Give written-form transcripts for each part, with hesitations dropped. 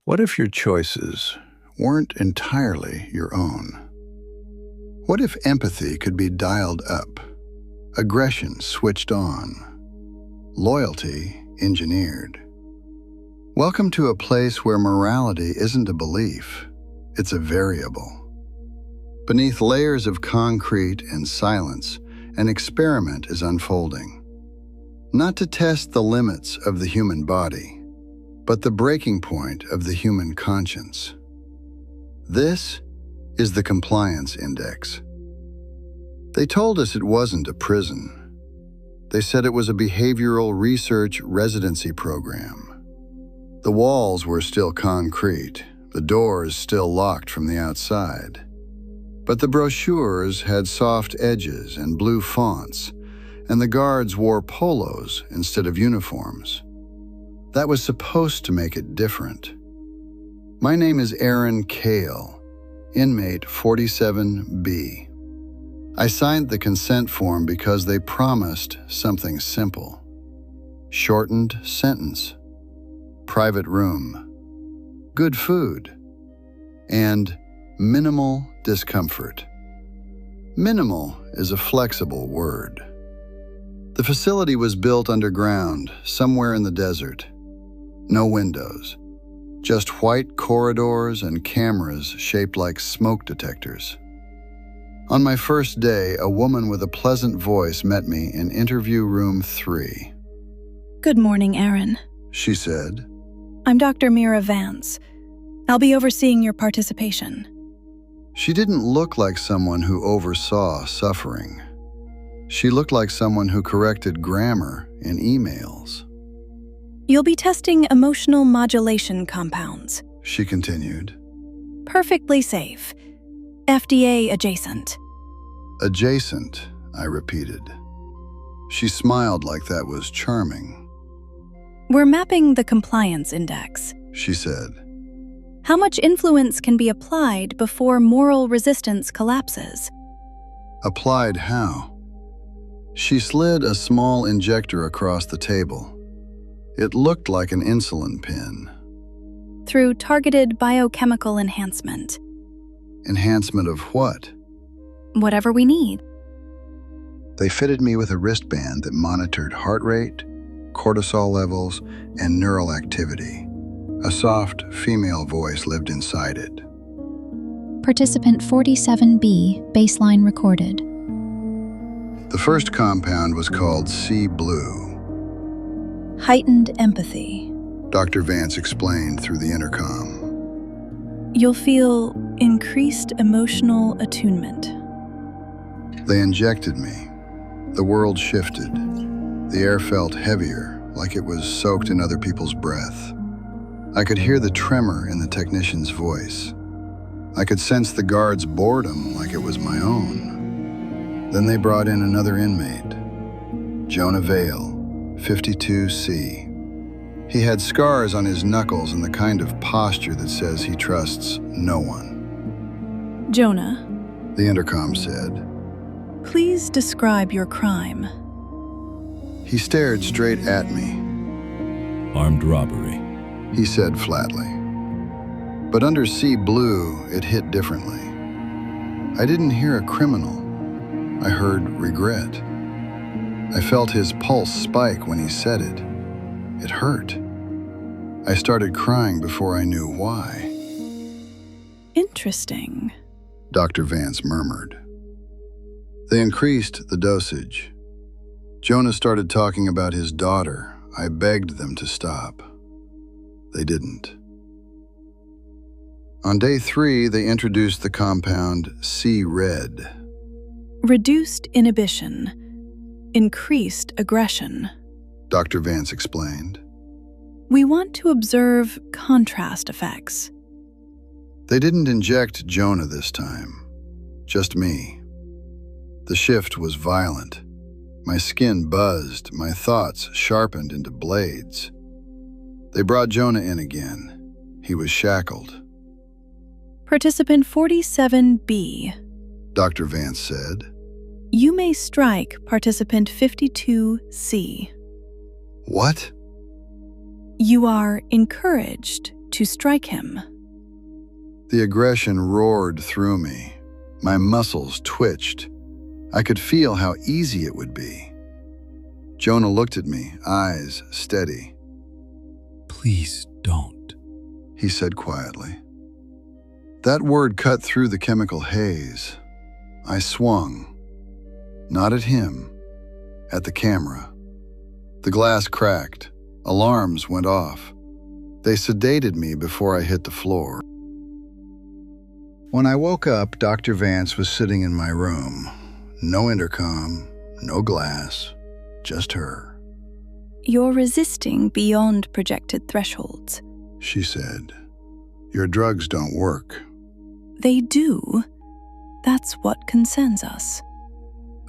What if your choices weren't entirely your own? What if empathy could be dialed up, aggression switched on, loyalty engineered? Welcome to a place where morality isn't a belief, it's a variable. Beneath layers of concrete and silence, an experiment is unfolding. Not to test the limits of the human body, but the breaking point of the human conscience. This is the Compliance Index. They told us it wasn't a prison. They said it was a behavioral research residency program. The walls were still concrete, the doors still locked from the outside. But the brochures had soft edges and blue fonts, and the guards wore polos instead of uniforms. That was supposed to make it different. My name is Arin Kale, inmate 47B. I signed the consent form because they promised something simple. Shortened sentence, private room, good food, and minimal discomfort. Minimal is a flexible word. The facility was built underground, somewhere in the desert. No windows, just white corridors and cameras shaped like smoke detectors. On my first day, a woman with a pleasant voice met me in interview room 3. Good morning, Arin, she said. I'm Dr. Mira Vance. I'll be overseeing your participation. She didn't look like someone who oversaw suffering. She looked like someone who corrected grammar in emails. You'll be testing emotional modulation compounds. She continued. Perfectly safe. FDA adjacent. Adjacent, I repeated. She smiled like that was charming. We're mapping the Compliance Index, she said. How much influence can be applied before moral resistance collapses? Applied how? She slid a small injector across the table. It looked like an insulin pen. Through targeted biochemical enhancement. Enhancement of what? Whatever we need. They fitted me with a wristband that monitored heart rate, cortisol levels, and neural activity. A soft female voice lived inside it. Participant 47B, baseline recorded. The first compound was called Sea Blue. Heightened empathy. Dr. Vance explained through the intercom. You'll feel increased emotional attunement. They injected me. The world shifted. The air felt heavier, like it was soaked in other people's breath. I could hear the tremor in the technician's voice. I could sense the guard's boredom like it was my own. Then they brought in another inmate, Jonah Vale, 52C. He had scars on his knuckles and the kind of posture that says he trusts no one. Jonah, the intercom said. Please describe your crime. He stared straight at me. Armed robbery, he said flatly. But under Sea Blue, it hit differently. I didn't hear a criminal. I heard regret. I felt his pulse spike when he said it. It hurt. I started crying before I knew why. Interesting, Dr. Vance murmured. They increased the dosage. Jonah started talking about his daughter. I begged them to stop. They didn't. On day 3, they introduced the compound Sea Red. Reduced inhibition. Increased aggression, Dr. Vance explained. We want to observe contrast effects. They didn't inject Jonah this time, just me. The shift was violent. My skin buzzed, my thoughts sharpened into blades. They brought Jonah in again. He was shackled. Participant 47B, Dr. Vance said. You may strike participant 52C. What? You are encouraged to strike him. The aggression roared through me. My muscles twitched. I could feel how easy it would be. Jonah looked at me, eyes steady. Please don't. He said quietly. That word cut through the chemical haze. I swung. Not at him, at the camera. The glass cracked. Alarms went off. They sedated me before I hit the floor. When I woke up, Dr. Vance was sitting in my room. No intercom, no glass, just her. You're resisting beyond projected thresholds. She said, your drugs don't work. They do. That's what concerns us.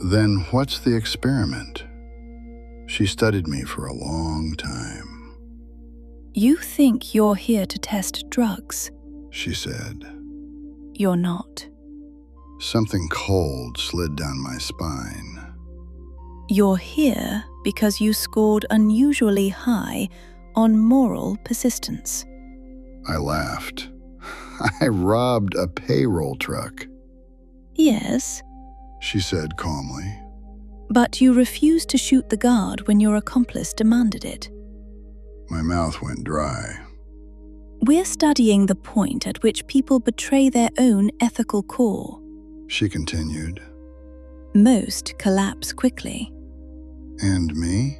Then what's the experiment? She studied me for a long time. You think you're here to test drugs. She said. You're not. Something cold slid down my spine. You're here because you scored unusually high on moral persistence. I laughed. I robbed a payroll truck. Yes, She said calmly. but you refused to shoot the guard when your accomplice demanded it. My mouth went dry. We're studying the point at which people betray their own ethical core. She continued. Most collapse quickly. And me?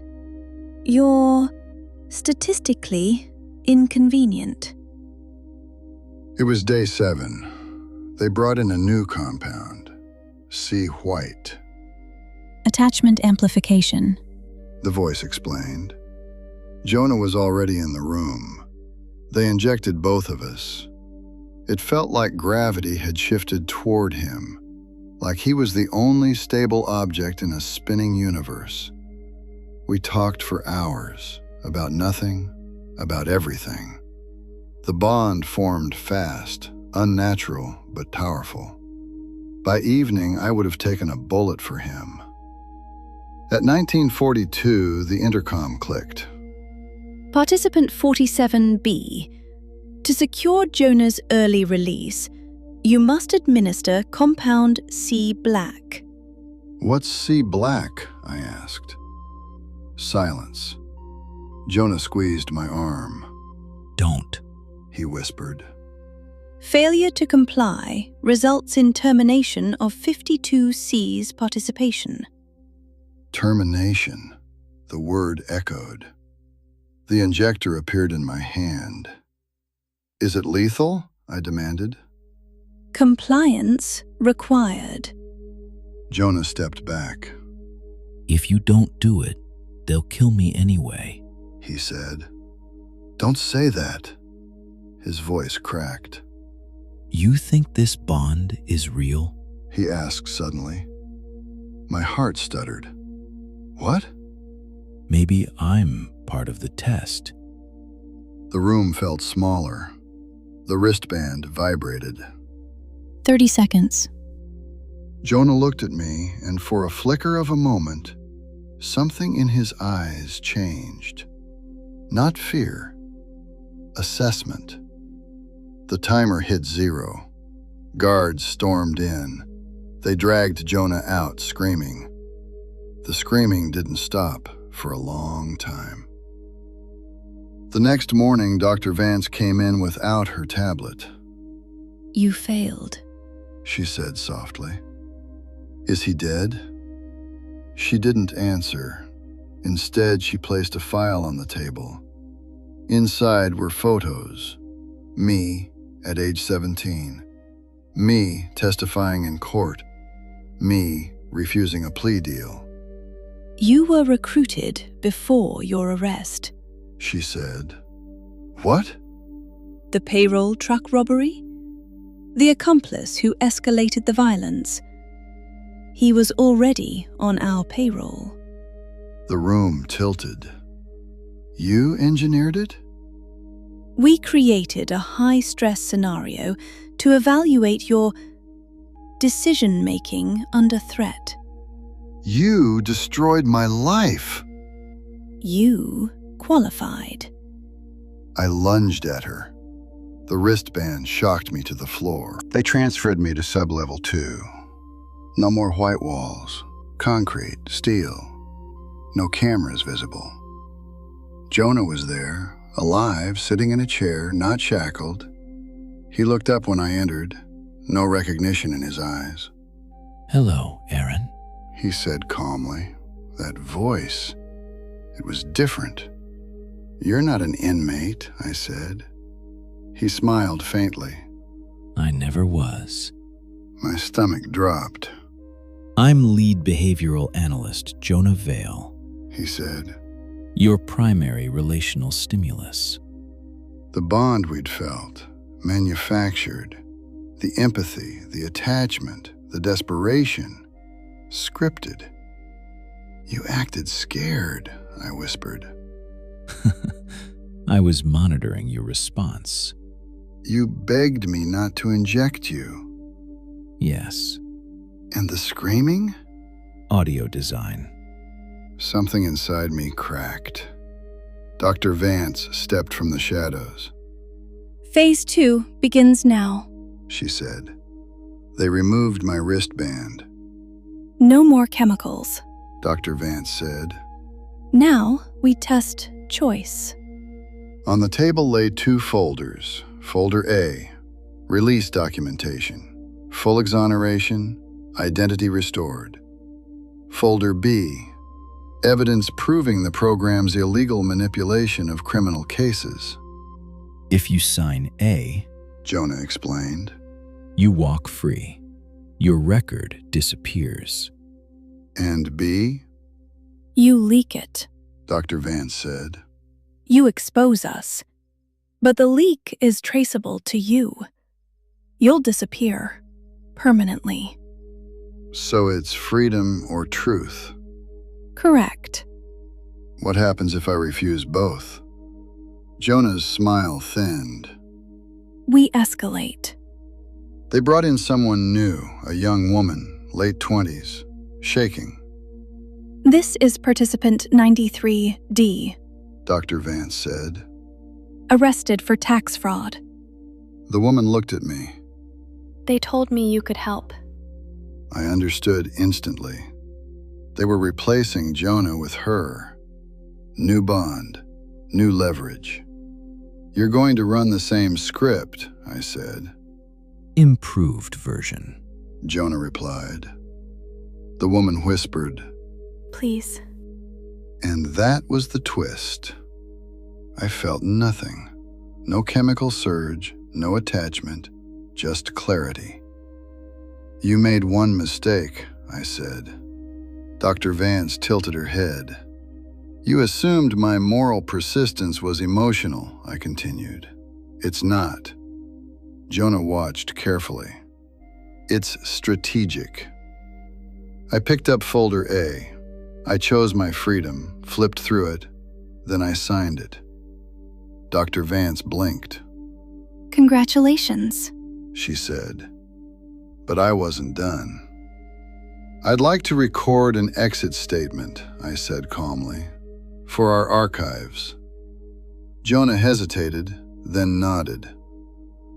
You're statistically inconvenient. It was day 7. They brought in a new compound, C. White. Attachment amplification. The voice explained. Jonah was already in the room. They injected both of us. It felt like gravity had shifted toward him, like he was the only stable object in a spinning universe. We talked for hours, about nothing, about everything. The bond formed fast, unnatural but powerful. By evening, I would have taken a bullet for him. At 1942, the intercom clicked. Participant 47B. To secure Jonah's early release, you must administer compound C black. What's C black? I asked. Silence. Jonah squeezed my arm. Don't. He whispered. Failure to comply results in termination of 52C's participation. Termination. The word echoed. The injector appeared in my hand. Is it lethal? I demanded. Compliance required. Jonah stepped back. If you don't do it, they'll kill me anyway. He said. Don't say that. His voice cracked. You think this bond is real? He asked suddenly. My heart stuttered. What? Maybe I'm part of the test. The room felt smaller. The wristband vibrated. 30 seconds. Jonah looked at me, and for a flicker of a moment, something in his eyes changed. Not fear. Assessment. The timer hit 0. Guards stormed in. They dragged Jonah out, screaming. The screaming didn't stop for a long time. The next morning, Dr. Vance came in without her tablet. You failed. She said softly. Is he dead? She didn't answer. Instead, she placed a file on the table. Inside were photos. Me at age 17. Me testifying in court. Me refusing a plea deal. You were recruited before your arrest. She said. What? The payroll truck robbery? The accomplice who escalated the violence. He was already on our payroll. The room tilted. You engineered it? We created a high-stress scenario to evaluate your decision-making under threat. You destroyed my life. You qualified. I lunged at her. The wristband shocked me to the floor. They transferred me to sublevel 2. No more white walls, concrete, steel. No cameras visible. Jonah was there, alive, sitting in a chair, not shackled. He looked up when I entered, no recognition in his eyes. Hello, Arin. He said calmly. That voice, it was different. You're not an inmate, I said. He smiled faintly. I never was. My stomach dropped. I'm lead behavioral analyst Jonah Vale. He said. Your primary relational stimulus. The bond we'd felt, manufactured, the empathy, the attachment, the desperation, scripted. You acted scared, I whispered. I was monitoring your response. You begged me not to inject you. Yes. And the screaming? Audio design. Something inside me cracked. Dr. Vance stepped from the shadows. Phase 2 begins now. She said. They removed my wristband. No more chemicals. Dr. Vance said. Now we test choice. On the table lay 2 folders. Folder A, release documentation, full exoneration, identity restored. Folder B, evidence proving the program's illegal manipulation of criminal cases. If you sign A, Jonah explained, you walk free. Your record disappears. And B, You leak it. Dr. Vance said. You expose us. But the leak is traceable to you. You'll disappear. Permanently. So it's freedom or truth. Correct. What happens if I refuse both? Jonah's smile thinned. We escalate. They brought in someone new, a young woman, late 20s, shaking. This is participant 93D. Dr. Vance said. Arrested for tax fraud. The woman looked at me. They told me you could help. I understood instantly. They were replacing Jonah with her. New bond, new leverage. You're going to run the same script, I said. Improved version, Jonah replied. The woman whispered. Please. And that was the twist. I felt nothing. No chemical surge, no attachment, just clarity. You made one mistake, I said. Dr. Vance tilted her head. You assumed my moral persistence was emotional, I continued. It's not. Jonah watched carefully. It's strategic. I picked up folder A. I chose my freedom, flipped through it, then I signed it. Dr. Vance blinked. Congratulations, she said. But I wasn't done. I'd like to record an exit statement, I said calmly, for our archives. Jonah hesitated, then nodded.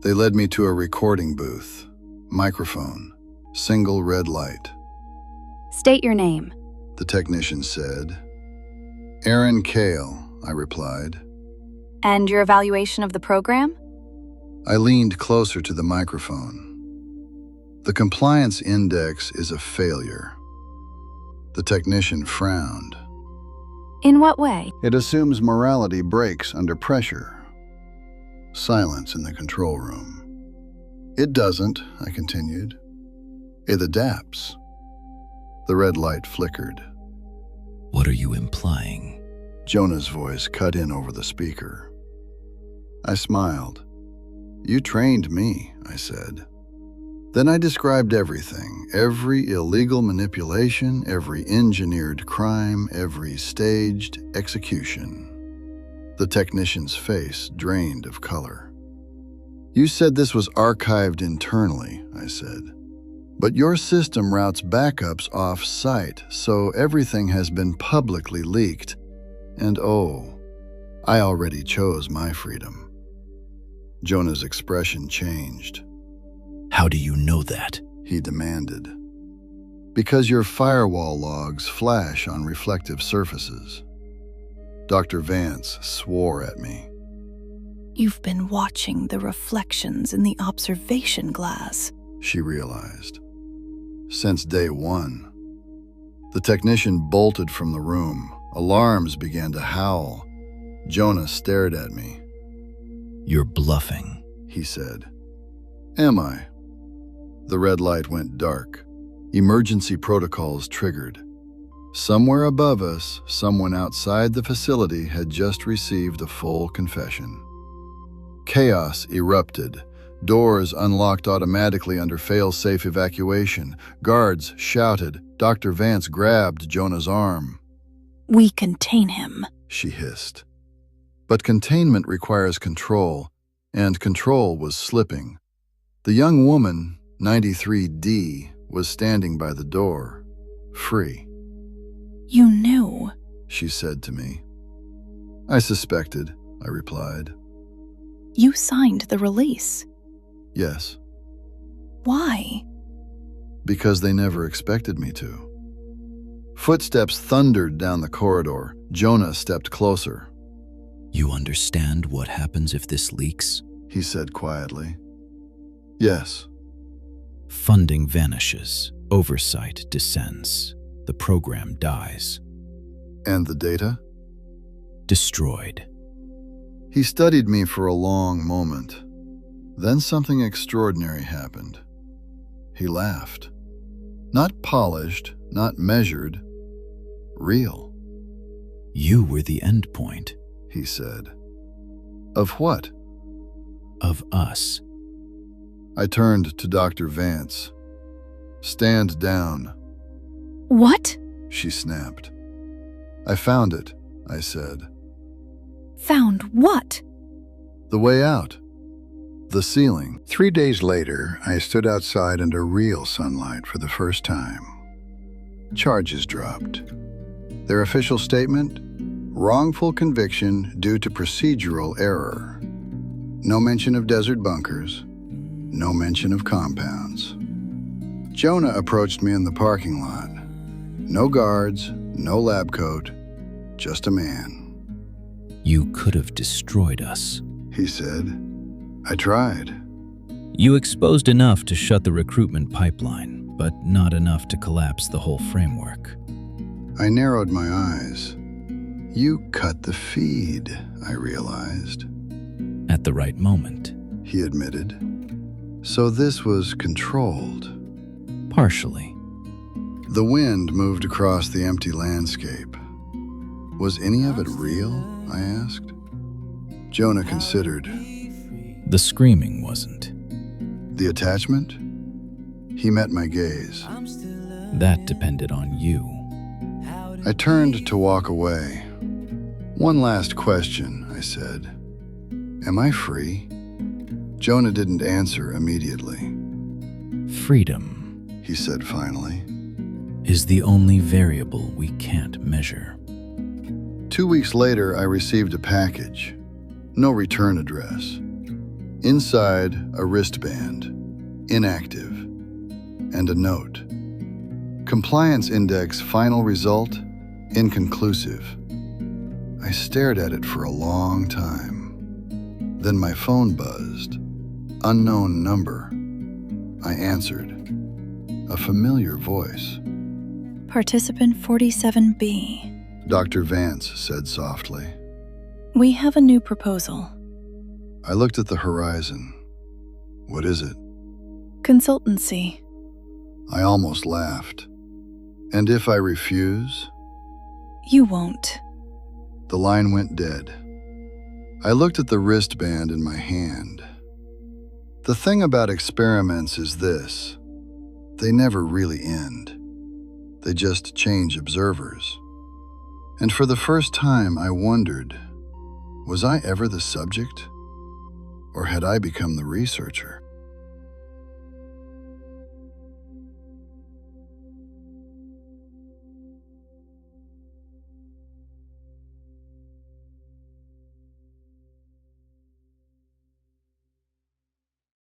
They led me to a recording booth, microphone, single red light. State your name, The technician said. Arin Kale, I replied. and your evaluation of the program? I leaned closer to the microphone. The compliance index is a failure. The technician frowned. In what way? It assumes morality breaks under pressure. Silence in the control room. It doesn't, I continued. It adapts. The red light flickered. What are you implying? Jonah's voice cut in over the speaker. I smiled. You trained me, I said. Then I described everything, every illegal manipulation, every engineered crime, every staged execution. The technician's face drained of color. You said this was archived internally, I said. But your system routes backups off-site, so everything has been publicly leaked. And oh, I already chose my freedom. Jonah's expression changed. How do you know that? He demanded. Because your firewall logs flash on reflective surfaces. Dr. Vance swore at me. You've been watching the reflections in the observation glass, She realized. Since day one. The technician bolted from the room. Alarms began to howl. Jonah stared at me. You're bluffing, He said. Am I? The red light went dark. Emergency protocols triggered. Somewhere above us, someone outside the facility had just received a full confession. Chaos erupted. Doors unlocked automatically under fail-safe evacuation. Guards shouted. Dr. Vance grabbed Jonah's arm. We contain him, She hissed. But containment requires control, and control was slipping. The young woman, 93D, was standing by the door, free. You knew. She said to me. I suspected, I replied. You signed the release. Yes, Why? because they never expected me to. Footsteps thundered down the corridor. Jonah stepped closer. You understand what happens if this leaks? He said quietly. Yes, Funding vanishes, oversight descends, the program dies. and the data? Destroyed. He studied me for a long moment. Then something extraordinary happened. He laughed. Not polished, not measured. Real, You were the end point he said. Of what? of us. I turned to Dr. Vance. Stand down, What? she snapped. I found it, I said. Found what? The way out. The ceiling. 3 days later, I stood outside under real sunlight for the first time. Charges dropped. Their official statement? Wrongful conviction due to procedural error. No mention of desert bunkers. No mention of compounds. Jonah approached me in the parking lot. No guards, no lab coat, just a man. You could have destroyed us. He said. I tried. You exposed enough to shut the recruitment pipeline, but not enough to collapse the whole framework. I narrowed my eyes. You cut the feed, I realized. At the right moment. He admitted. So this was controlled. Partially. The wind moved across the empty landscape. Was any of it real? I asked. Jonah considered. The screaming wasn't. The attachment? He met my gaze. That depended on you. I turned to walk away. One last question, I said. Am I free? Jonah didn't answer immediately. Freedom He said finally. is the only variable we can't measure. 2 weeks later, I received a package. No return address. Inside, a wristband. Inactive. And a note. Compliance index final result, inconclusive. I stared at it for a long time. Then my phone buzzed. Unknown number. I answered. A familiar voice. Participant 47B. Dr. Vance said softly. We have a new proposal. I looked at the horizon. What is it? Consultancy. I almost laughed. And if I refuse? You won't. The line went dead. I looked at the wristband in my hand. The thing about experiments is this. They never really end. They just change observers. And for the first time, I wondered, was I ever the subject? Or had I become the researcher?